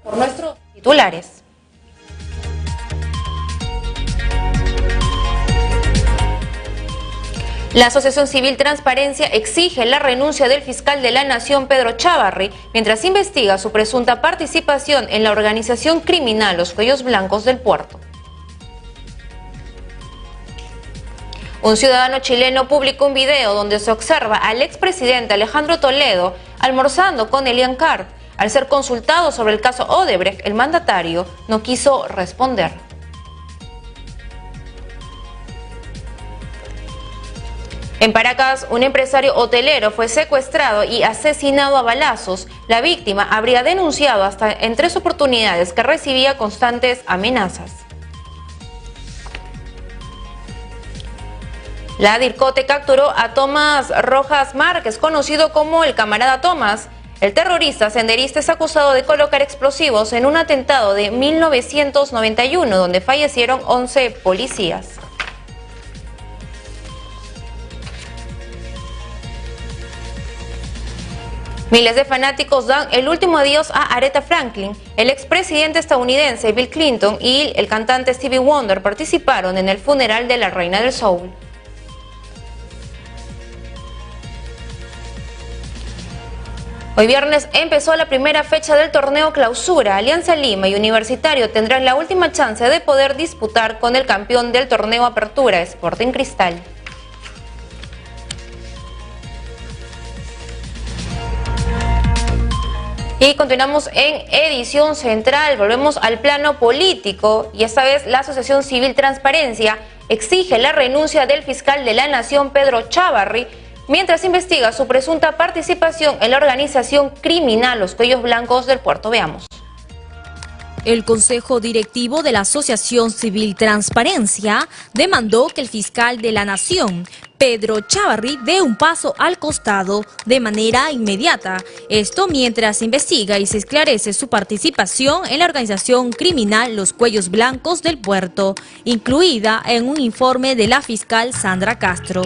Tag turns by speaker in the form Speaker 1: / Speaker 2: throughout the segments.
Speaker 1: Por nuestros titulares. La Asociación Civil Transparencia exige la renuncia del fiscal de la Nación, Pedro Chávarri, mientras investiga su presunta participación en la organización criminal Los Cuellos Blancos del Puerto. Un ciudadano chileno publicó un video donde se observa al expresidente Alejandro Toledo almorzando con Elian Carr. Al ser consultado sobre el caso Odebrecht, el mandatario no quiso responder. En Paracas, un empresario hotelero fue secuestrado y asesinado a balazos. La víctima habría denunciado hasta en 3 oportunidades que recibía constantes amenazas. La DIRCOTE capturó a Tomás Rojas Márquez, conocido como el Camarada Tomás. El terrorista senderista es acusado de colocar explosivos en un atentado de 1991, donde fallecieron 11 policías. Miles de fanáticos dan el último adiós a Aretha Franklin. El expresidente estadounidense Bill Clinton y el cantante Stevie Wonder participaron en el funeral de la reina del soul. Hoy viernes empezó la primera fecha del torneo Clausura. Alianza Lima y Universitario tendrán la última chance de poder disputar con el campeón del torneo Apertura, Sporting Cristal. Y continuamos en edición central, volvemos al plano político y esta vez la Asociación Civil Transparencia exige la renuncia del fiscal de la Nación, Pedro Chávarri, mientras investiga su presunta participación en la organización criminal Los Cuellos Blancos del Puerto. Veamos.
Speaker 2: El Consejo Directivo de la Asociación Civil Transparencia demandó que el fiscal de la Nación, Pedro Chávarri, dé un paso al costado de manera inmediata. Esto mientras investiga y se esclarece su participación en la organización criminal Los Cuellos Blancos del Puerto, incluida en un informe de la fiscal Sandra Castro.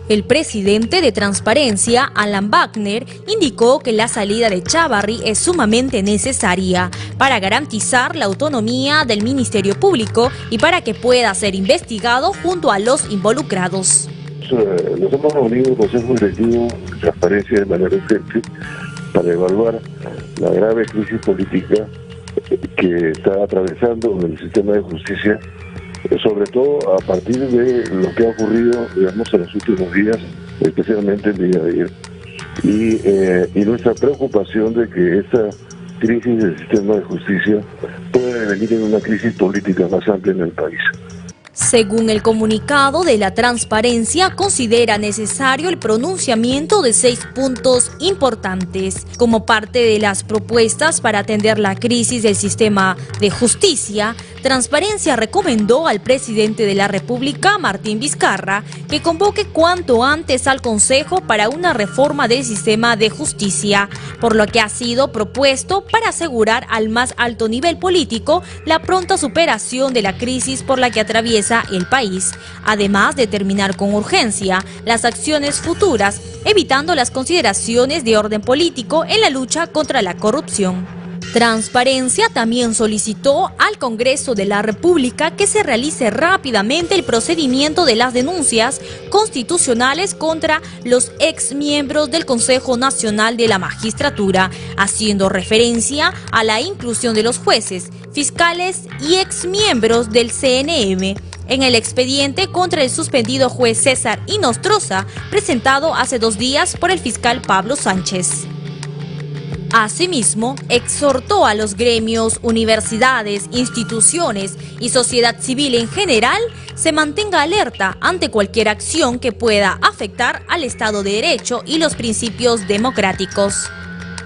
Speaker 2: El presidente de Transparencia, Alan Wagner, indicó que la salida de Chávarri es sumamente necesaria para garantizar la autonomía del Ministerio Público y para que pueda ser investigado junto a los involucrados.
Speaker 3: Nos hemos reunido en el Consejo Directivo de Transparencia de manera urgente para evaluar la grave crisis política que está atravesando el sistema de justicia, sobre todo a partir de lo que ha ocurrido, digamos, en los últimos días, especialmente el día de ayer. Y nuestra preocupación de que esta crisis del sistema de justicia pueda devenir en una crisis política más amplia en el país.
Speaker 2: Según el comunicado de la Transparencia, considera necesario el pronunciamiento de 6 puntos importantes. Como parte de las propuestas para atender la crisis del sistema de justicia, Transparencia recomendó al presidente de la República, Martín Vizcarra, que convoque cuanto antes al Consejo para una reforma del sistema de justicia, por lo que ha sido propuesto para asegurar al más alto nivel político la pronta superación de la crisis por la que atraviesa el país, además de terminar con urgencia las acciones futuras, evitando las consideraciones de orden político en la lucha contra la corrupción. Transparencia también solicitó al Congreso de la República que se realice rápidamente el procedimiento de las denuncias constitucionales contra los exmiembros del Consejo Nacional de la Magistratura, haciendo referencia a la inclusión de los jueces, fiscales y exmiembros del CNM en el expediente contra el suspendido juez César Inostroza, presentado hace 2 días por el fiscal Pablo Sánchez. Asimismo, exhortó a los gremios, universidades, instituciones y sociedad civil en general se mantenga alerta ante cualquier acción que pueda afectar al Estado de Derecho y los principios democráticos.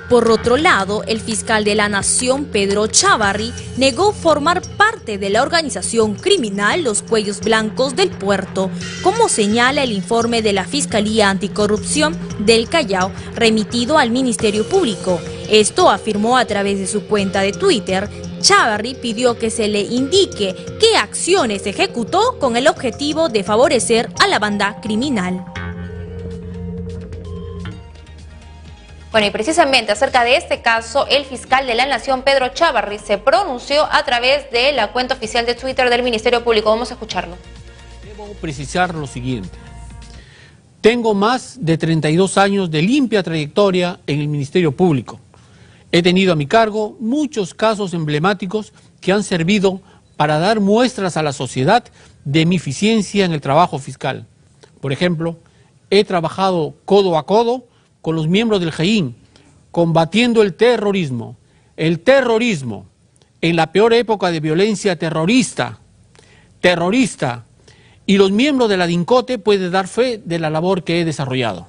Speaker 2: Por otro lado, el fiscal de la Nación, Pedro Chávarri, negó formar parte de la organización criminal Los Cuellos Blancos del Puerto, como señala el informe de la Fiscalía Anticorrupción del Callao, remitido al Ministerio Público. Esto afirmó a través de su cuenta de Twitter Chávarri pidió que se le indique qué acciones ejecutó con el objetivo de favorecer a la banda criminal.
Speaker 1: Bueno, y precisamente acerca de este caso, el fiscal de la Nación, Pedro Chávarri, se pronunció a través de la cuenta oficial de Twitter del Ministerio Público. Vamos a escucharlo.
Speaker 4: Debo precisar lo siguiente. Tengo más de 32 años de limpia trayectoria en el Ministerio Público. He tenido a mi cargo muchos casos emblemáticos que han servido para dar muestras a la sociedad de mi eficiencia en el trabajo fiscal. Por ejemplo, he trabajado codo a codo con los miembros del GEIN, combatiendo el terrorismo en la peor época de violencia terrorista, y los miembros de la DINCOTE pueden dar fe de la labor que he desarrollado.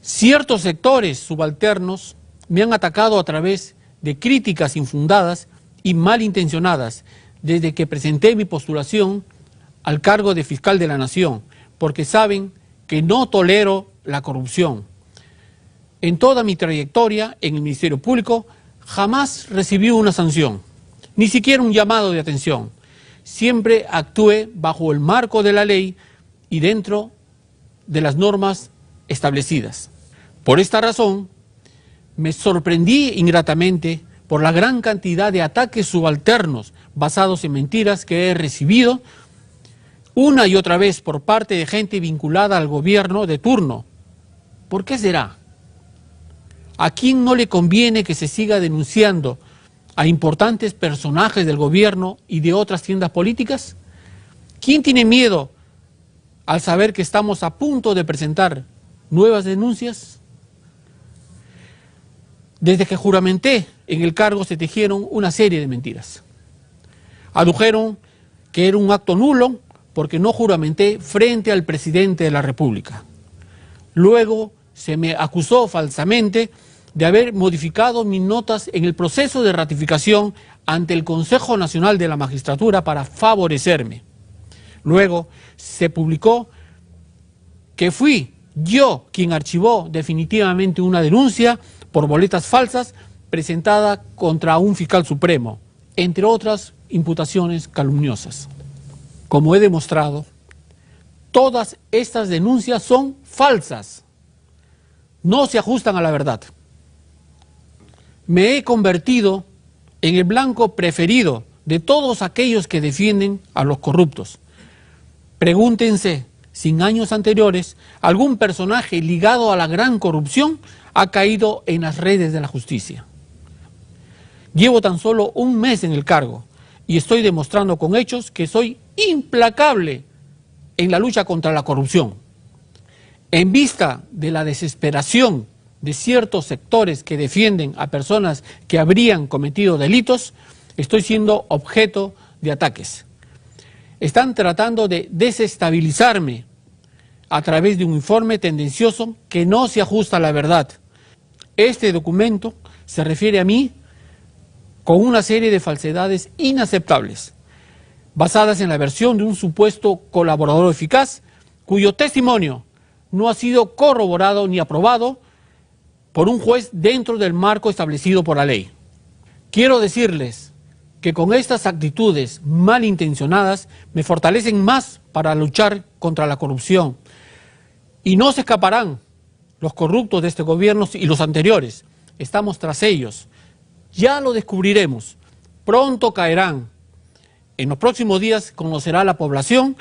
Speaker 4: Ciertos sectores subalternos me han atacado a través de críticas infundadas y malintencionadas desde que presenté mi postulación al cargo de fiscal de la Nación, porque saben que no tolero la corrupción. En toda mi trayectoria en el Ministerio Público jamás recibí una sanción, ni siquiera un llamado de atención. Siempre actué bajo el marco de la ley y dentro de las normas establecidas. Por esta razón, me sorprendí ingratamente por la gran cantidad de ataques subalternos basados en mentiras que he recibido una y otra vez por parte de gente vinculada al gobierno de turno. ¿Por qué será? ¿A quién no le conviene que se siga denunciando a importantes personajes del gobierno y de otras tiendas políticas? ¿Quién tiene miedo al saber que estamos a punto de presentar nuevas denuncias? Desde que juramenté en el cargo se tejieron una serie de mentiras. Adujeron que era un acto nulo porque no juramenté frente al presidente de la República. Luego se me acusó falsamente de haber modificado mis notas en el proceso de ratificación ante el Consejo Nacional de la Magistratura para favorecerme. Luego se publicó que fui yo quien archivó definitivamente una denuncia por boletas falsas presentada contra un fiscal supremo, entre otras imputaciones calumniosas. Como he demostrado, todas estas denuncias son falsas, no se ajustan a la verdad. Me he convertido en el blanco preferido de todos aquellos que defienden a los corruptos. Pregúntense si en años anteriores algún personaje ligado a la gran corrupción ha caído en las redes de la justicia. Llevo tan solo un mes en el cargo y estoy demostrando con hechos que soy implacable en la lucha contra la corrupción. En vista de la desesperación de ciertos sectores que defienden a personas que habrían cometido delitos, estoy siendo objeto de ataques. Están tratando de desestabilizarme a través de un informe tendencioso que no se ajusta a la verdad. Este documento se refiere a mí con una serie de falsedades inaceptables, basadas en la versión de un supuesto colaborador eficaz, cuyo testimonio no ha sido corroborado ni aprobado por un juez dentro del marco establecido por la ley. Quiero decirles que con estas actitudes malintencionadas me fortalecen más para luchar contra la corrupción. Y no se escaparán los corruptos de este gobierno y los anteriores. Estamos tras ellos. Ya lo descubriremos. Pronto caerán. En los próximos días conocerá la población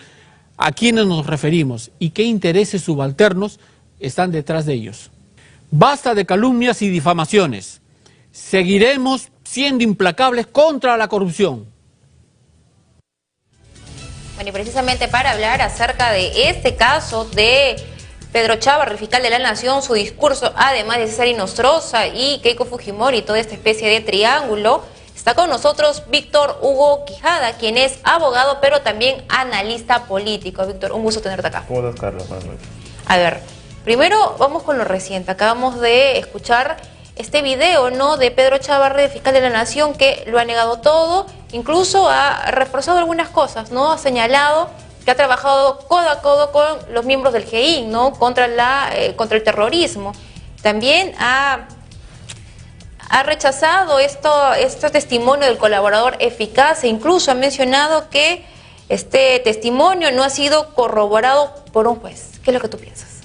Speaker 4: a quienes nos referimos y qué intereses subalternos están detrás de ellos. Basta de calumnias y difamaciones. Seguiremos siendo implacables contra la corrupción.
Speaker 1: Bueno, y precisamente para hablar acerca de este caso de Pedro Chávarri, fiscal de la Nación, su discurso, además de César Inostroza y Keiko Fujimori, toda esta especie de triángulo, está con nosotros Víctor Hugo Quijada, quien es abogado, pero también analista político. Víctor, un gusto tenerte acá.
Speaker 5: ¿Cómo estás, Carlos? Buenas noches.
Speaker 1: A ver, primero vamos con lo reciente. Acabamos de escuchar este video, ¿no?, de Pedro Chávarri, fiscal de la Nación, que lo ha negado todo, incluso ha reforzado algunas cosas, ¿no? Ha señalado que ha trabajado codo a codo con los miembros del GEIN, ¿no?, contra el terrorismo. También ha ha rechazado este testimonio del colaborador eficaz e incluso ha mencionado que este testimonio no ha sido corroborado por un juez. ¿Qué es lo que tú piensas?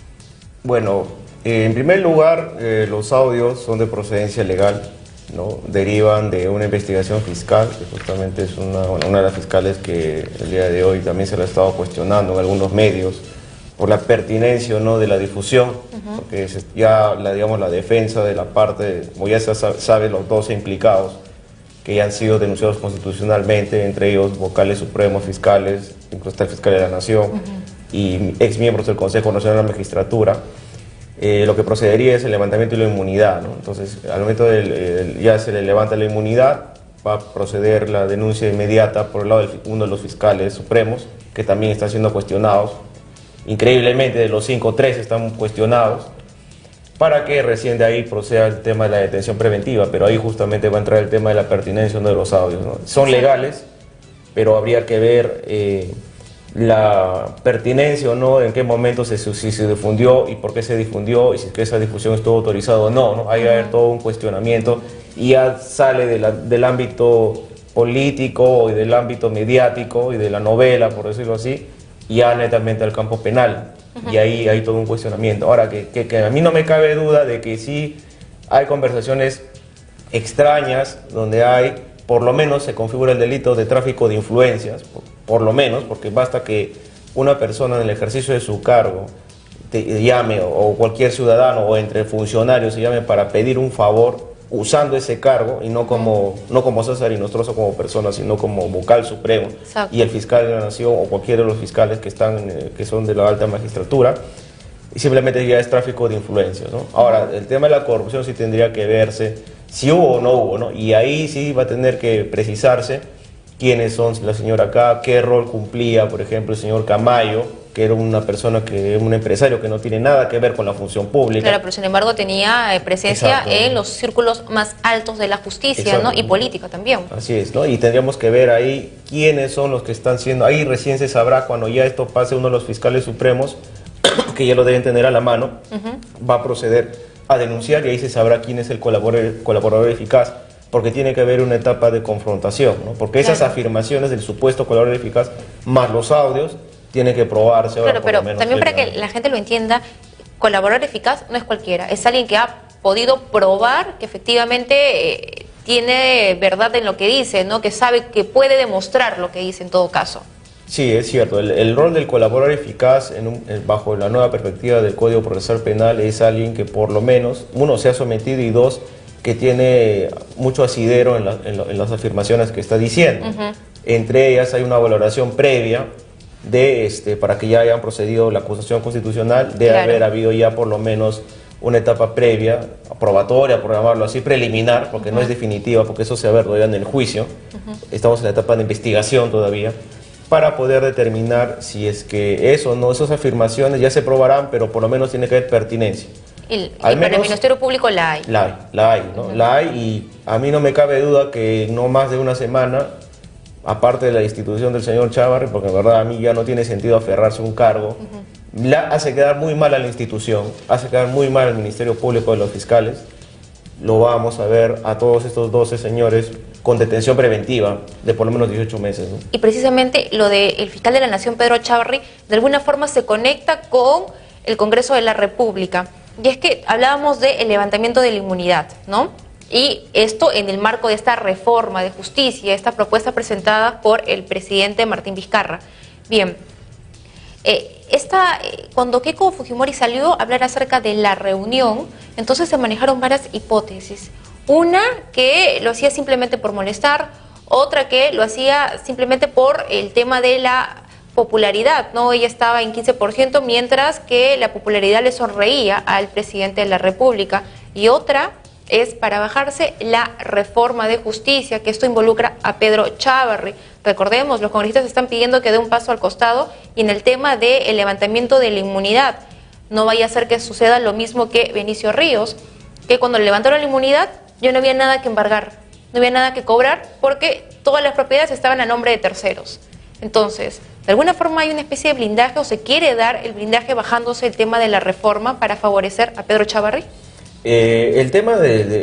Speaker 5: Bueno, en primer lugar, los audios son de procedencia legal, ¿no? Derivan de una investigación fiscal, que justamente es una de las fiscales que el día de hoy también se lo ha estado cuestionando en algunos medios por la pertinencia o no de la difusión, porque es ya la defensa de la parte, como ya se sabe, los 12 implicados que ya han sido denunciados constitucionalmente, entre ellos vocales supremos, fiscales, incluso está el fiscal de la Nación y exmiembros del Consejo Nacional de la Magistratura. Lo que procedería es el levantamiento de la inmunidad, ¿no? Entonces, al momento ya se le levanta la inmunidad, va a proceder la denuncia inmediata por el lado de uno de los fiscales supremos, que también están siendo cuestionados. Increíblemente, de los 5, 3 están cuestionados, para que recién de ahí proceda el tema de la detención preventiva, pero ahí justamente va a entrar el tema de la pertinencia de los audios, ¿no? Son legales, pero habría que ver la pertinencia o no, en qué momento si se difundió y por qué se difundió y si es que esa difusión estuvo autorizada o no, ¿no? Ahí va a haber todo un cuestionamiento y ya sale del ámbito político y del ámbito mediático y de la novela, por decirlo así, ya netamente al campo penal. Y ahí hay todo un cuestionamiento. Ahora, que a mí no me cabe duda de que sí hay conversaciones extrañas donde por lo menos se configura el delito de tráfico de influencias, por lo menos, porque basta que una persona en el ejercicio de su cargo te llame, o cualquier ciudadano o entre funcionarios se llame para pedir un favor usando ese cargo, y no como César Inostroza como persona, sino como vocal supremo. Exacto. Y el fiscal de la Nación o cualquiera de los fiscales que son de la alta magistratura, y simplemente ya es tráfico de influencias, ¿no? Ahora, el tema de la corrupción sí tendría que verse si hubo o no hubo, ¿no? Y ahí sí va a tener que precisarse quiénes son la señora K, qué rol cumplía, por ejemplo, el señor Camayo, que era un empresario que no tiene nada que ver con la función pública.
Speaker 1: Claro, pero sin embargo tenía presencia en los círculos más altos de la justicia, ¿no? Y política también. Así
Speaker 5: es, ¿no? Y tendríamos que ver ahí quiénes son los que están siendo, ahí recién se sabrá cuando ya esto pase uno de los fiscales supremos, que ya lo deben tener a la mano, va a proceder a denunciar y ahí se sabrá quién es el colaborador eficaz, porque tiene que haber una etapa de confrontación, ¿no? Porque esas afirmaciones del supuesto colaborador eficaz, más los audios, tiene que probarse.
Speaker 1: Claro, pero también para que la gente lo entienda, colaborador eficaz no es cualquiera, es alguien que ha podido probar que efectivamente tiene verdad en lo que dice, ¿no? Que sabe que puede demostrar lo que dice en todo caso.
Speaker 5: Sí, es cierto. El rol del colaborador eficaz bajo la nueva perspectiva del Código Procesal Penal es alguien que por lo menos, uno, se ha sometido y dos, que tiene mucho asidero en las afirmaciones que está diciendo. Entre ellas hay una valoración previa para que ya hayan procedido la acusación constitucional, debe haber habido ya por lo menos una etapa previa, probatoria, por llamarlo así, preliminar, porque no es definitiva, porque eso se va a ver todavía en el juicio. Estamos en la etapa de investigación todavía, para poder determinar si es que eso no, esas afirmaciones ya se probarán, pero por lo menos tiene que haber pertinencia.
Speaker 1: Y para el Ministerio Público la hay.
Speaker 5: La hay, ¿no? La hay, y a mí no me cabe duda que no más de una semana, aparte de la institución del señor Chávarri, porque en verdad a mí ya no tiene sentido aferrarse a un cargo, hace quedar muy mal a la institución, hace quedar muy mal al Ministerio Público de los fiscales. Lo vamos a ver a todos estos 12 señores con detención preventiva de por lo menos 18 meses, ¿no?
Speaker 1: Y precisamente lo del fiscal de la Nación, Pedro Chávarri, de alguna forma se conecta con el Congreso de la República. Y es que hablábamos del levantamiento de la inmunidad, ¿no? Y esto en el marco de esta reforma de justicia, esta propuesta presentada por el presidente Martín Vizcarra. Bien, cuando Keiko Fujimori salió a hablar acerca de la reunión, entonces se manejaron varias hipótesis. Una, que lo hacía simplemente por molestar, otra que lo hacía simplemente por el tema de la popularidad, ¿no? Ella estaba en 15%, mientras que la popularidad le sonreía al presidente de la República. Y otra es para bajarse la reforma de justicia, que esto involucra a Pedro Chávarri. Recordemos, los congresistas están pidiendo que dé un paso al costado, y en el tema del levantamiento de la inmunidad, no vaya a ser que suceda lo mismo que Benicio Ríos, que cuando le levantaron la inmunidad ya no había nada que embargar, no había nada que cobrar, porque todas las propiedades estaban a nombre de terceros. Entonces, de alguna forma hay una especie de blindaje, o se quiere dar el blindaje bajándose el tema de la reforma para favorecer a Pedro Chávarri.
Speaker 5: El tema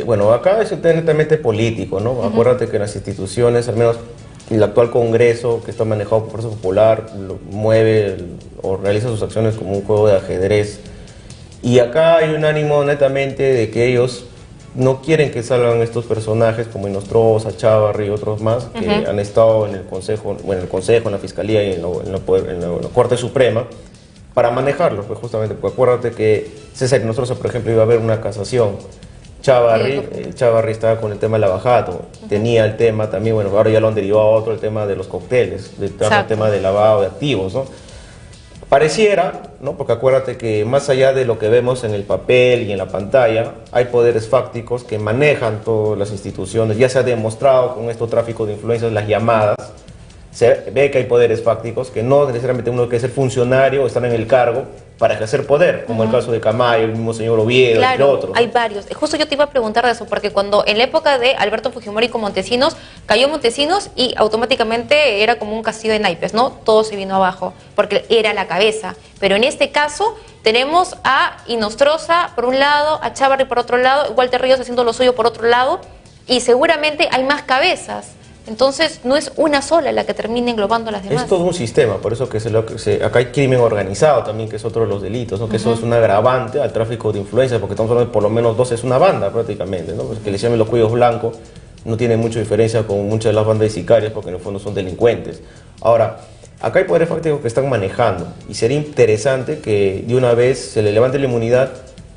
Speaker 5: bueno, acá es netamente político, ¿no? Acuérdate que las instituciones, al menos el actual Congreso, que está manejado por Fuerza Popular, mueve o realiza sus acciones como un juego de ajedrez. Y acá hay un ánimo netamente de que ellos no quieren que salgan estos personajes como Inostroza, Chávarri y otros más que han estado en el Consejo, en la Fiscalía y en la Corte Suprema para manejarlos, pues justamente, porque acuérdate que César Inostroza, por ejemplo, iba a haber una casación. Chávarri estaba con el tema del lavajato, tenía el tema también, bueno, ahora ya lo han derivado a otro, el tema de los cócteles, el tema del lavado de activos, ¿no? Pareciera, ¿no? Porque acuérdate que más allá de lo que vemos en el papel y en la pantalla, hay poderes fácticos que manejan todas las instituciones. Ya se ha demostrado con estos tráficos de influencias, las llamadas, se ve que hay poderes fácticos que no necesariamente uno que ser funcionario o estar en el cargo para ejercer poder, como el caso de Camayo, el mismo señor Oviedo, entre otros.
Speaker 1: Hay varios. Justo yo te iba a preguntar de eso, porque cuando en la época de Alberto Fujimori con Montesinos, cayó Montesinos y automáticamente era como un castillo de naipes, ¿no? Todo se vino abajo, porque era la cabeza. Pero en este caso tenemos a Inostroza por un lado, a Chávarri por otro lado, Walter Ríos haciendo lo suyo por otro lado, y seguramente hay más cabezas. Entonces, no es una sola la que termina englobando a las demás.
Speaker 5: Es todo un sistema, por eso que acá hay crimen organizado también, que es otro de los delitos, ¿no? Que eso es un agravante al tráfico de influencias, porque estamos hablando de por lo menos 12, es una banda prácticamente, ¿no? Pues que le llamen los cuellos blancos no tiene mucha diferencia con muchas de las bandas de sicarios, porque en el fondo son delincuentes. Ahora, acá hay poderes fácticos que están manejando, y sería interesante que de una vez se le levante la inmunidad,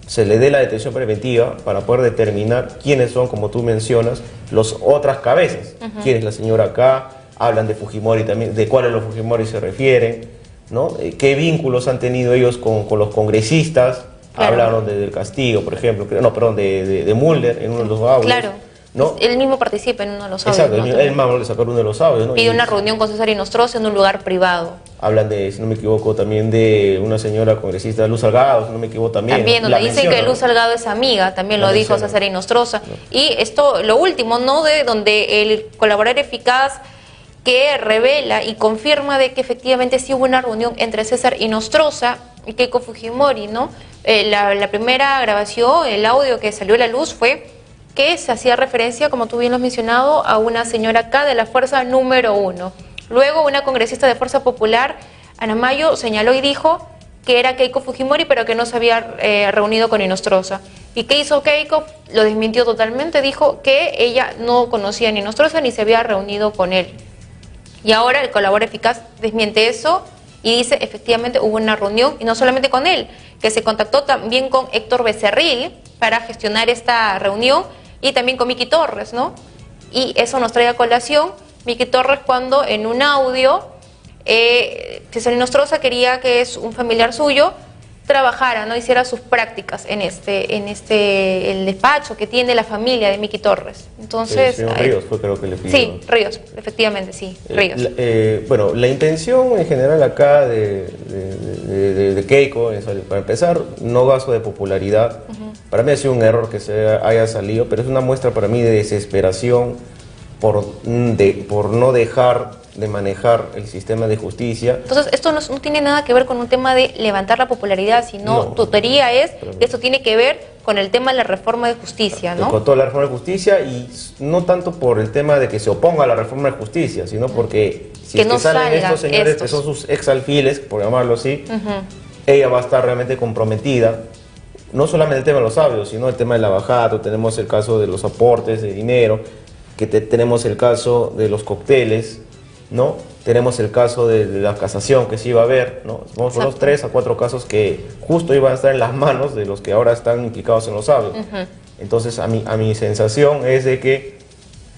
Speaker 5: se le dé la detención preventiva para poder determinar quiénes son, como tú mencionas, las otras cabezas. ¿Quién es la señora acá? Hablan de Fujimori también, de cuáles los Fujimori se refieren, ¿no? ¿Qué vínculos han tenido ellos con los congresistas? Claro. Hablaron del Castillo, por ejemplo, de Mulder en uno de los audios.
Speaker 1: Claro. ¿No? Él mismo participa en uno de los audios.
Speaker 5: Exacto, ¿no? Él mismo le sacó uno de los audios, ¿no?
Speaker 1: Pide una reunión con César Inostroza en un lugar privado.
Speaker 5: Hablan de, si no me equivoco, también de una señora congresista, Luz Salgado, si no me equivoco también.
Speaker 1: También, donde dicen que Luz Salgado es amiga, también lo dijo César Inostroza. Y esto, lo último, ¿no? De donde el colaborador eficaz que revela y confirma de que efectivamente sí hubo una reunión entre César Inostroza y Keiko Fujimori, ¿no? La primera grabación, el audio que salió a la luz fue que se hacía referencia, como tú bien lo has mencionado, a una señora acá de la fuerza número 1. Luego una congresista de Fuerza Popular, Ana Mayo, señaló y dijo que era Keiko Fujimori, pero que no se había reunido con Inostroza. ¿Y qué hizo Keiko? Lo desmintió totalmente, dijo que ella no conocía ni Inostroza ni se había reunido con él. Y ahora el colaborador eficaz desmiente eso y dice efectivamente hubo una reunión, y no solamente con él, que se contactó también con Héctor Becerril para gestionar esta reunión, y también con Miki Torres, ¿no? Y eso nos trae a colación Miki Torres cuando en un audio César Inostroza quería que es un familiar suyo trabajara, ¿no? Hiciera sus prácticas en el despacho que tiene la familia de Miki Torres. Entonces,
Speaker 5: sí, Ríos fue, creo que le pidió.
Speaker 1: Sí, Ríos, efectivamente, sí, Ríos.
Speaker 5: Bueno, la intención en general acá de Keiko, para empezar, no gasto de popularidad. Para mí ha sido un error que se haya salido, pero es una muestra para mí de desesperación por no dejar de manejar el sistema de justicia.
Speaker 1: Entonces, esto no tiene nada que ver con un tema de levantar la popularidad, sino tu teoría es que esto tiene que ver con el tema de la reforma de justicia, ¿no?
Speaker 5: Con toda la reforma de justicia, y no tanto por el tema de que se oponga a la reforma de justicia, sino porque si es que salen estos señores que son sus exalfiles, por llamarlo así, ella va a estar realmente comprometida. No solamente el tema de los audios, sino el tema del lavajato, tenemos el caso de los aportes de dinero, que tenemos el caso de los cócteles, ¿no? Tenemos el caso de la casación que se iba a ver, ¿no? Vamos por los 3 a 4 casos que justo iban a estar en las manos de los que ahora están implicados en los audios. Entonces, a mi sensación es de que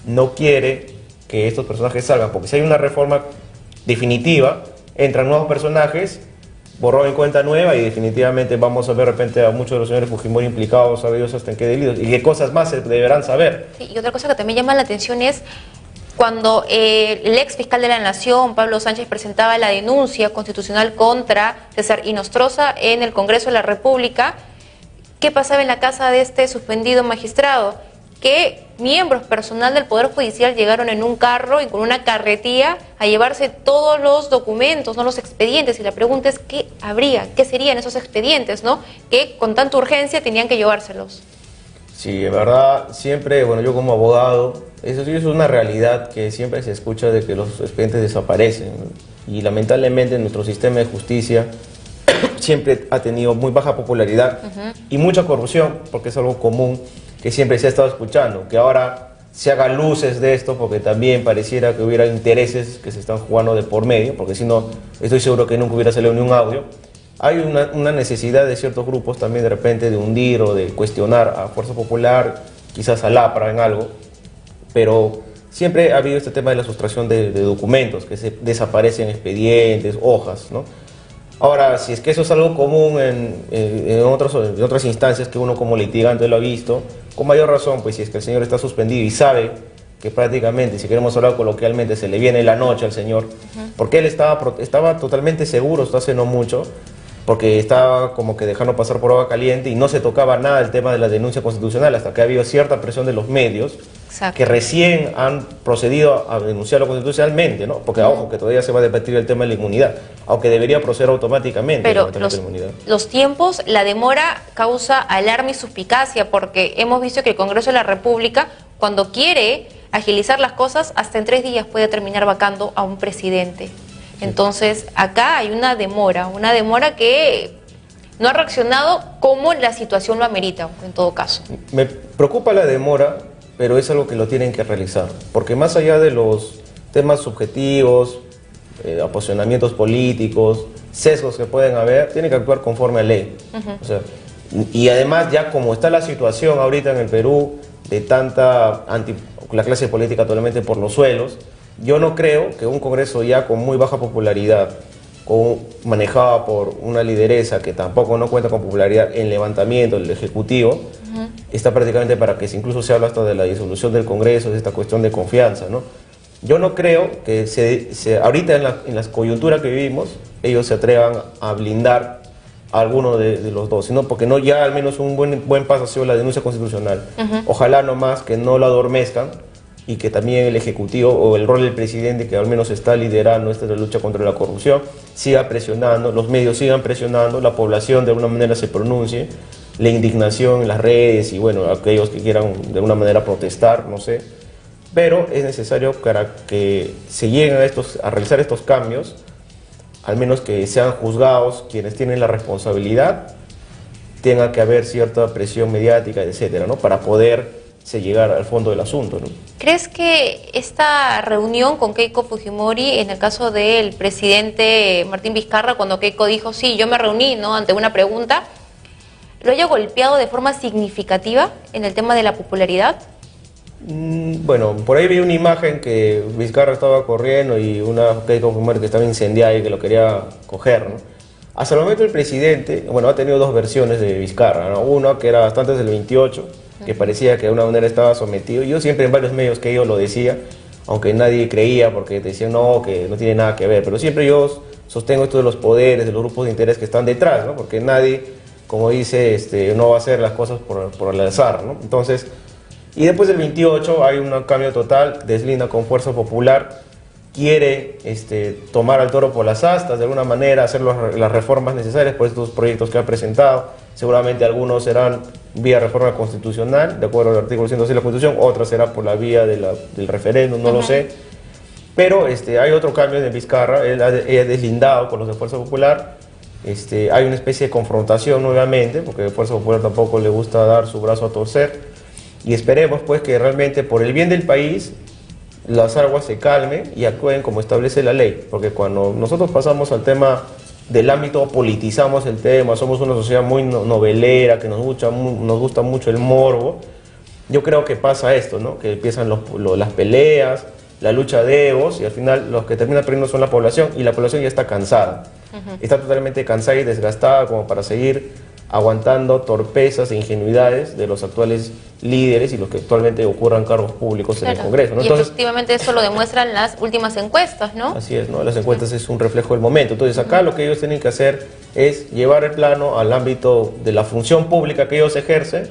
Speaker 5: no quiere que estos personajes salgan, porque si hay una reforma definitiva, entran nuevos personajes, borrón en cuenta nueva, y definitivamente vamos a ver de repente a muchos de los señores Fujimori implicados, sabidos hasta en qué delitos y qué cosas más se deberán saber.
Speaker 1: Sí, y otra cosa que también llama la atención es cuando el ex fiscal de la Nación, Pablo Sánchez, presentaba la denuncia constitucional contra César Inostroza en el Congreso de la República, ¿qué pasaba en la casa de este suspendido magistrado? Que miembros personal del Poder Judicial llegaron en un carro y con una carretilla a llevarse todos los documentos, no los expedientes, y la pregunta es ¿qué habría? ¿Qué serían esos expedientes, no? Que con tanta urgencia tenían que llevárselos.
Speaker 5: Sí, en verdad, siempre, bueno, yo como abogado, eso sí es una realidad que siempre se escucha de que los expedientes desaparecen, ¿no? Y lamentablemente nuestro sistema de justicia siempre ha tenido muy baja popularidad y mucha corrupción, porque es algo común que siempre se ha estado escuchando, que ahora se hagan luces de esto, porque también pareciera que hubiera intereses que se están jugando de por medio, porque si no, estoy seguro que nunca hubiera salido ni un audio. Hay una necesidad de ciertos grupos también de repente de hundir o de cuestionar a Fuerza Popular, quizás a LAPRA en algo, pero siempre ha habido este tema de la sustracción de documentos, que se desaparecen expedientes, hojas, ¿no? Ahora, si es que eso es algo común en otras instancias que uno como litigante lo ha visto, con mayor razón, pues si es que el señor está suspendido y sabe que prácticamente, si queremos hablar coloquialmente, se le viene la noche al señor, porque él estaba totalmente seguro hasta hace no mucho, porque estaba como que dejando pasar por agua caliente y no se tocaba nada el tema de la denuncia constitucional, hasta que ha habido cierta presión de los medios. Exacto. Que recién han procedido a denunciarlo constitucionalmente, ¿no? Porque, ojo, que todavía se va a debatir el tema de la inmunidad, aunque debería proceder automáticamente.
Speaker 1: Pero los tiempos, la demora causa alarma y suspicacia, porque hemos visto que el Congreso de la República, cuando quiere agilizar las cosas, hasta en 3 días puede terminar vacando a un presidente. Entonces, acá hay una demora que no ha reaccionado como la situación lo amerita, en todo caso.
Speaker 5: Me preocupa la demora, pero es algo que lo tienen que realizar, porque más allá de los temas subjetivos, apasionamientos políticos, sesgos que pueden haber, tienen que actuar conforme a ley. O sea, y además ya como está la situación ahorita en el Perú, de tanta la clase política totalmente por los suelos, yo no creo que un Congreso ya con muy baja popularidad, manejado por una lideresa que tampoco no cuenta con popularidad en levantamiento del Ejecutivo, está prácticamente para que incluso se habla hasta de la disolución del Congreso, de esta cuestión de confianza, ¿no? Yo no creo que ahorita en la coyuntura que vivimos, ellos se atrevan a blindar a alguno de los dos, sino porque no ya al menos un buen paso ha sido la denuncia constitucional. Ojalá nomás que no la adormezcan y que también el Ejecutivo o el rol del presidente, que al menos está liderando esta lucha contra la corrupción, siga presionando, los medios sigan presionando, la población de alguna manera se pronuncie, la indignación en las redes y bueno, aquellos que quieran de alguna manera protestar, no sé. Pero es necesario para que se lleguen a realizar estos cambios, al menos que sean juzgados quienes tienen la responsabilidad, tenga que haber cierta presión mediática, etcétera, ¿no? Para poder llegar al fondo del asunto, ¿no?
Speaker 1: ¿Crees que esta reunión con Keiko Fujimori, en el caso del presidente Martín Vizcarra, cuando Keiko dijo, sí, yo me reuní, ¿no?, ante una pregunta, lo haya golpeado de forma significativa en el tema de la popularidad?
Speaker 5: Bueno, por ahí vi una imagen que Vizcarra estaba corriendo y una Keiko Fujimori que estaba incendiada y que lo quería coger, ¿no? Hasta el momento el presidente, bueno, ha tenido dos versiones de Vizcarra, ¿no? Una que era bastante del 28, que parecía que de alguna manera estaba sometido. Yo siempre en varios medios que yo lo decía, aunque nadie creía porque decían no, que no tiene nada que ver, pero siempre yo sostengo esto de los poderes, de los grupos de interés que están detrás, ¿no? Porque nadie, como dice, no va a hacer las cosas por el azar, ¿no? Entonces, y después del 28 hay un cambio total, deslinda con Fuerza Popular, quiere tomar al toro por las astas, de alguna manera hacer las reformas necesarias por estos proyectos que ha presentado. Seguramente algunos serán vía reforma constitucional, de acuerdo al artículo 106 de la Constitución, otras será por la vía del referéndum, no lo sé. Pero hay otro cambio de Vizcarra, él ha deslindado con los de Fuerza Popular. Hay una especie de confrontación nuevamente, porque a Fuerza Popular tampoco le gusta dar su brazo a torcer. Y esperemos pues que realmente por el bien del país las aguas se calmen y actúen como establece la ley, porque cuando nosotros pasamos al tema del ámbito, politizamos el tema, somos una sociedad muy novelera, que nos gusta mucho el morbo, yo creo que pasa esto, ¿no? Que empiezan las peleas, la lucha de egos, y al final los que terminan perdiendo son la población, y la población ya está cansada, está totalmente cansada y desgastada como para seguir aguantando torpezas e ingenuidades de los actuales líderes y los que actualmente ocurran cargos públicos en el Congreso, ¿no?
Speaker 1: Y entonces, efectivamente eso lo demuestran las últimas encuestas, ¿no?
Speaker 5: Así es, ¿no? Las encuestas es un reflejo del momento. Entonces acá lo que ellos tienen que hacer es llevar el plano al ámbito de la función pública que ellos ejercen,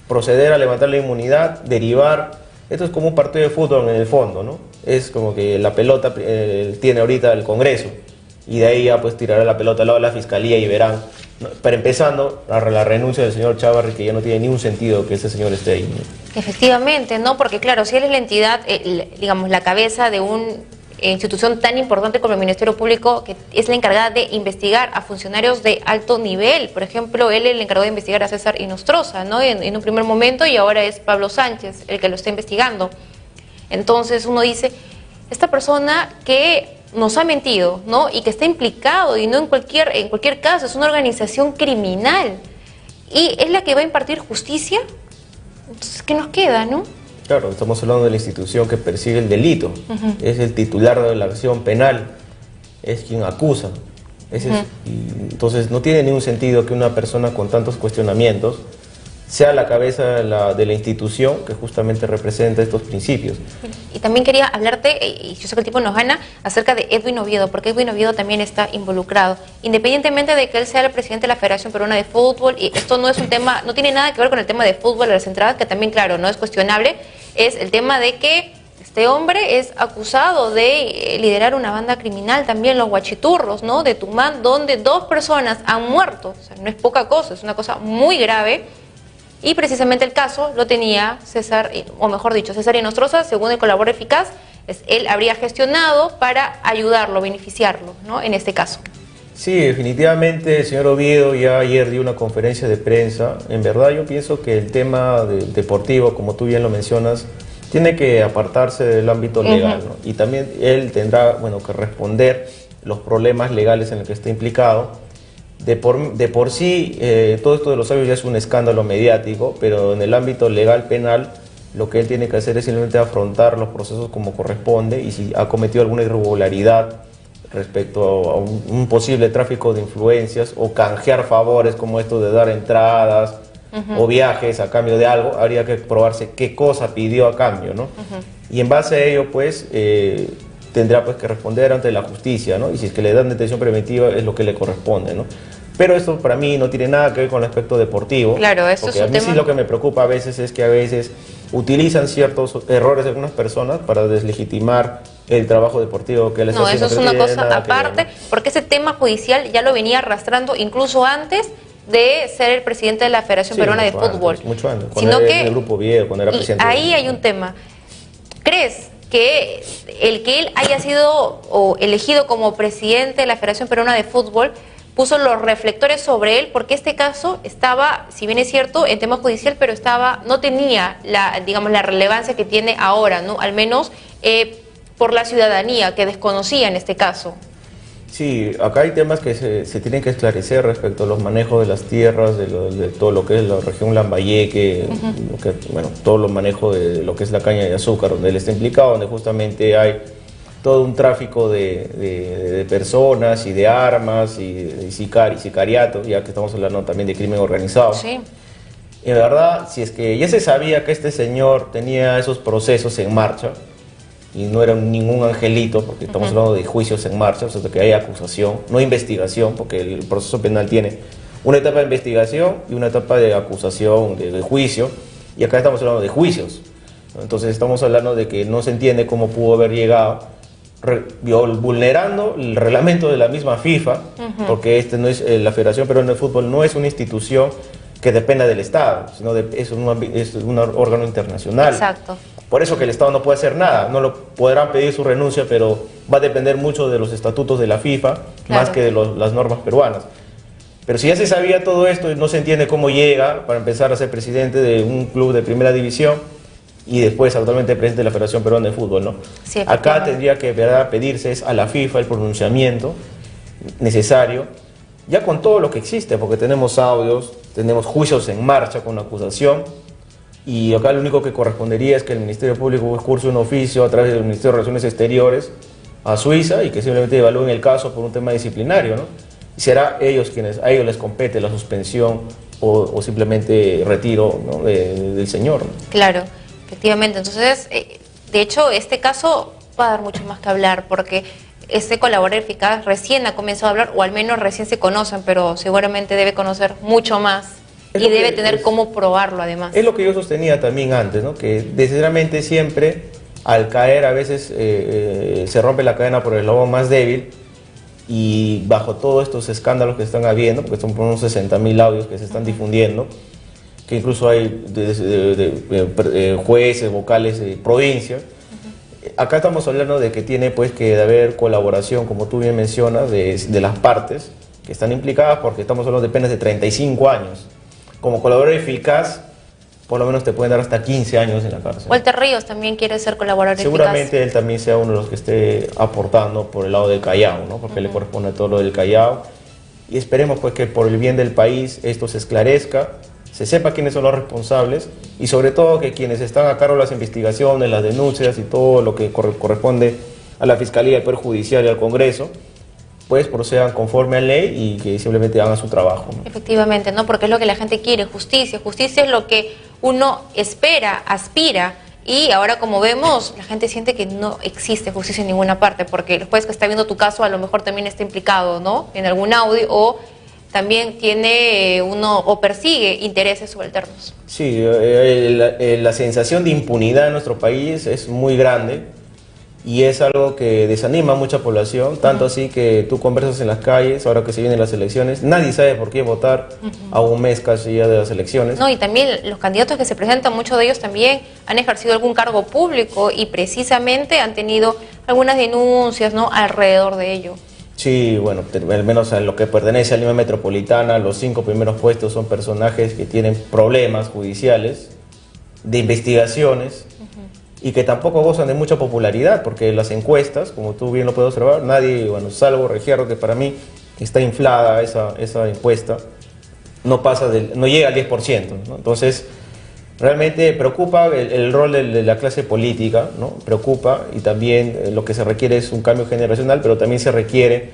Speaker 5: proceder a levantar la inmunidad, derivar. Esto es como un partido de fútbol en el fondo, ¿no? Es como que la pelota tiene ahorita el Congreso y de ahí ya pues tirará la pelota al lado de la fiscalía y verán, ¿no? Pero empezando la renuncia del señor Chávarri, que ya no tiene ningún sentido que ese señor esté ahí, ¿no?
Speaker 1: Efectivamente, ¿no? Porque claro, si él es la entidad, digamos, la cabeza de una institución tan importante como el Ministerio Público, que es la encargada de investigar a funcionarios de alto nivel. Por ejemplo, él es el encargado de investigar a César Inostroza, ¿no? En un primer momento, y ahora es Pablo Sánchez el que lo está investigando. Entonces uno dice, esta persona que nos ha mentido, ¿no? Y que está implicado, y no en cualquier caso, es una organización criminal, y es la que va a impartir justicia. Entonces, ¿qué nos queda, no?
Speaker 5: Claro, estamos hablando de la institución que persigue el delito, es el titular de la acción penal, es quien acusa. Entonces no tiene ningún sentido que una persona con tantos cuestionamientos sea la cabeza de la institución que justamente representa estos principios.
Speaker 1: Y también quería hablarte, y yo sé que el tiempo nos gana, acerca de Edwin Oviedo, porque Edwin Oviedo también está involucrado. Independientemente de que él sea el presidente de la Federación Peruana de Fútbol, y esto no es un tema, no tiene nada que ver con el tema de fútbol, de las entradas, que también, claro, no es cuestionable, es el tema de que este hombre es acusado de liderar una banda criminal, también los Huachiturros, ¿no? De Tumán, donde 2 personas han muerto. O sea, no es poca cosa, es una cosa muy grave. Y precisamente el caso lo tenía César, o mejor dicho, César Inostroza, según el Colaborador Eficaz, él habría gestionado para ayudarlo, beneficiarlo, ¿no? En este caso.
Speaker 5: Sí, definitivamente el señor Oviedo ya ayer dio una conferencia de prensa. En verdad yo pienso que el tema deportivo, como tú bien lo mencionas, tiene que apartarse del ámbito legal, ¿no? Y también él tendrá, bueno, que responder los problemas legales en los que está implicado. De por sí, todo esto de los sabios ya es un escándalo mediático, pero en el ámbito legal penal lo que él tiene que hacer es simplemente afrontar los procesos como corresponde, y si ha cometido alguna irregularidad respecto a un posible tráfico de influencias o canjear favores como esto de dar entradas o viajes a cambio de algo, habría que probarse qué cosa pidió a cambio, ¿no? Y en base a ello, pues, tendrá pues que responder ante la justicia, ¿no? Y si es que le dan detención preventiva es lo que le corresponde, ¿no? Pero esto para mí no tiene nada que ver con el aspecto deportivo.
Speaker 1: Claro, eso
Speaker 5: porque
Speaker 1: es un
Speaker 5: a mí
Speaker 1: tema...
Speaker 5: sí lo que me preocupa a veces es que a veces utilizan ciertos errores de algunas personas para deslegitimar el trabajo deportivo que les está haciendo.
Speaker 1: No, eso es una cosa aparte, porque ese tema judicial ya lo venía arrastrando incluso antes de ser el presidente de la Federación Peruana de Fútbol.
Speaker 5: Mucho antes, cuando era en el Grupo Viejo, cuando era presidente.
Speaker 1: Ahí hay un tema. ¿Crees que el que él haya sido o elegido como presidente de la Federación Peruana de Fútbol puso los reflectores sobre él, porque este caso estaba, si bien es cierto, en tema judicial, pero no tenía digamos, la relevancia que tiene ahora, ¿no? Al menos por la ciudadanía, que desconocía en este caso?
Speaker 5: Sí, acá hay temas que se tienen que esclarecer respecto a los manejos de las tierras, de todo lo que es la región Lambayeque, bueno, todo lo manejo de lo que es la caña de azúcar, donde él está implicado, donde justamente hay todo un tráfico de personas y de armas y sicariato, ya que estamos hablando también de crimen organizado.
Speaker 1: Sí.
Speaker 5: Y de verdad, si es que ya se sabía que este señor tenía esos procesos en marcha, y no era ningún angelito, porque estamos hablando de juicios en marcha, o sea, que hay acusación, no investigación, porque el proceso penal tiene una etapa de investigación y una etapa de acusación, de juicio, y acá estamos hablando de juicios. Entonces estamos hablando de que no se entiende cómo pudo haber llegado vulnerando el reglamento de la misma FIFA, porque no es, la Federación Peruana de Fútbol no es una institución que dependa del Estado, sino es un órgano internacional.
Speaker 1: Exacto.
Speaker 5: Por eso que el Estado no puede hacer nada, no lo podrán pedir su renuncia, pero va a depender mucho de los estatutos de la FIFA, más que de las normas peruanas. Pero si ya se sabía todo esto y no se entiende cómo llega para empezar a ser presidente de un club de primera división y después actualmente presidente de la Federación Peruana de Fútbol, ¿no?
Speaker 1: Sí,
Speaker 5: acá tendría que pedirse a la FIFA el pronunciamiento necesario, ya con todo lo que existe, porque tenemos audios, tenemos juicios en marcha con acusación, y acá lo único que correspondería es que el Ministerio Público curse un oficio a través del Ministerio de Relaciones Exteriores a Suiza y que simplemente evalúen el caso por un tema disciplinario, ¿no? Y será a ellos les compete la suspensión o simplemente retiro, ¿no? del señor, ¿no?
Speaker 1: Claro, efectivamente. Entonces, de hecho, este caso va a dar mucho más que hablar, porque este Colaborador Eficaz recién ha comenzado a hablar, o al menos recién se conocen, pero seguramente debe conocer mucho más y debe tener cómo probarlo además.
Speaker 5: Es lo que yo sostenía también antes, ¿no? Que desgraciadamente siempre al caer a veces se rompe la cadena por el eslabón más débil, y bajo todos estos escándalos que están habiendo, porque son por unos 60.000 audios que se están difundiendo, que incluso hay jueces, vocales de provincia. Acá estamos hablando de que tiene pues que haber colaboración, como tú bien mencionas, de las partes que están implicadas, porque estamos hablando de penas de 35 años. Como colaborador eficaz, por lo menos te pueden dar hasta 15 años en la cárcel.
Speaker 1: Walter Ríos también quiere ser colaborador
Speaker 5: Seguramente
Speaker 1: eficaz.
Speaker 5: él también sea uno de los que esté aportando por el lado del Callao, ¿no? Porque le corresponde todo lo del Callao. Y esperemos pues que por el bien del país esto se esclarezca, se sepa quiénes son los responsables y sobre todo que quienes están a cargo de las investigaciones, las denuncias y todo lo que corresponde a la Fiscalía, al Poder Judicial y al Congreso, pues procedan conforme a ley y que simplemente hagan su trabajo, ¿no?
Speaker 1: Efectivamente, ¿no? Porque es lo que la gente quiere, justicia. Justicia es lo que uno espera, aspira, y ahora, como vemos, la gente siente que no existe justicia en ninguna parte, porque el juez que está viendo tu caso a lo mejor también está implicado, ¿no?, en algún audio, o también tiene uno o persigue intereses subalternos.
Speaker 5: Sí, la sensación de impunidad en nuestro país es muy grande y es algo que desanima a mucha población, tanto así que tú conversas en las calles, ahora que se vienen las elecciones, nadie sabe por qué votar a un mes casi ya de las elecciones.
Speaker 1: No, y también los candidatos que se presentan, muchos de ellos también han ejercido algún cargo público y precisamente han tenido algunas denuncias, ¿no?, alrededor de ello.
Speaker 5: Sí, bueno, al menos en lo que pertenece a Lima Metropolitana, los 5 primeros puestos son personajes que tienen problemas judiciales, de investigaciones, y que tampoco gozan de mucha popularidad, porque las encuestas, como tú bien lo puedes observar, nadie, bueno, salvo Regierro, que para mí está inflada esa encuesta, no llega al 10%, ¿no? Entonces, realmente preocupa el rol de la clase política, ¿no? Preocupa, y también lo que se requiere es un cambio generacional, pero también se requiere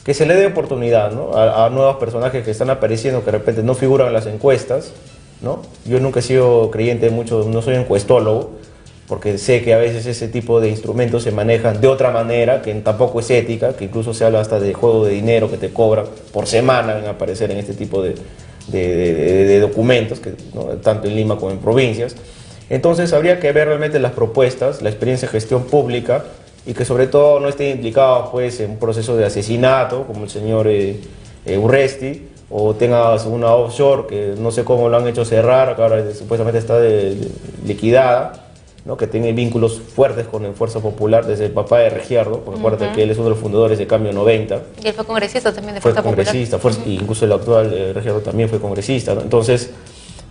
Speaker 5: que se le dé oportunidad, ¿no?, a nuevos personajes que están apareciendo, que de repente no figuran en las encuestas, ¿no? Yo nunca he sido creyente mucho, no soy encuestólogo, porque sé que a veces ese tipo de instrumentos se manejan de otra manera, que tampoco es ética, que incluso se habla hasta de juego de dinero que te cobran por semana en aparecer en este tipo de documentos, ¿no?, tanto en Lima como en provincias. Entonces habría que ver realmente las propuestas, la experiencia de gestión pública, y que sobre todo no estén implicados pues, en un proceso de asesinato, como el señor Urresti, o tenga una offshore que no sé cómo lo han hecho cerrar, que ahora supuestamente está liquidada, ¿no?, que tiene vínculos fuertes con el Fuerza Popular desde el papá de Regierdo, porque acuérdate que él es uno de los fundadores de Cambio 90.
Speaker 1: Y él fue congresista también de Fuerza Popular.
Speaker 5: Fue congresista, incluso el actual Regierdo también fue congresista, ¿no? Entonces,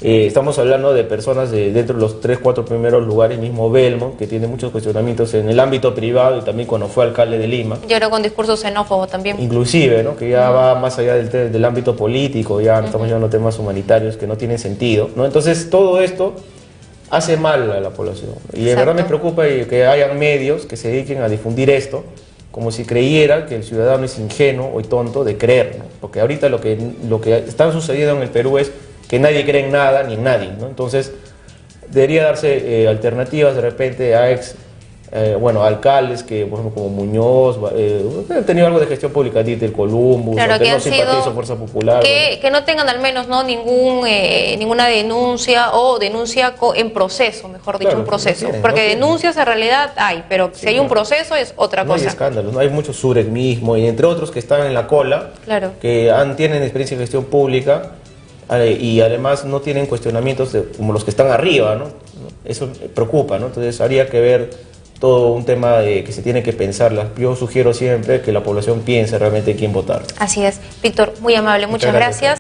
Speaker 5: estamos hablando de personas dentro de los 3, 4 primeros lugares, mismo Belmont, que tiene muchos cuestionamientos en el ámbito privado y también cuando fue alcalde de Lima.
Speaker 1: Y ahora con discursos xenófobos también.
Speaker 5: Inclusive, ¿no?, que ya va más allá del ámbito político, ya estamos llevando temas humanitarios que no tienen sentido, ¿no? Entonces, todo esto hace mal a la población. Y de verdad me preocupa que hayan medios que se dediquen a difundir esto, como si creyera que el ciudadano es ingenuo o tonto de creer, ¿no? Porque ahorita lo que está sucediendo en el Perú es que nadie cree en nada ni en nadie, ¿no? Entonces, debería darse alternativas de repente a alcaldes que, por ejemplo, como Muñoz, han tenido algo de gestión pública, del Columbus,
Speaker 1: claro, que
Speaker 5: no
Speaker 1: han
Speaker 5: simpatizo
Speaker 1: sido,
Speaker 5: Fuerza Popular.
Speaker 1: Que no tengan al menos, ¿no?, ninguna denuncia o denuncia en proceso, mejor dicho, un proceso. Porque denuncias en realidad hay, pero si hay un proceso es otra cosa.
Speaker 5: No hay escándalos, no hay mucho surrealismo, y entre otros que están en la cola, que tienen experiencia en gestión pública, y además no tienen cuestionamientos como los que están arriba, ¿no? Eso preocupa, ¿no? Entonces habría que ver todo un tema que se tiene que pensar. Yo sugiero siempre que la población piense realmente en quién votar.
Speaker 1: Así es. Víctor, muy amable, muchas gracias.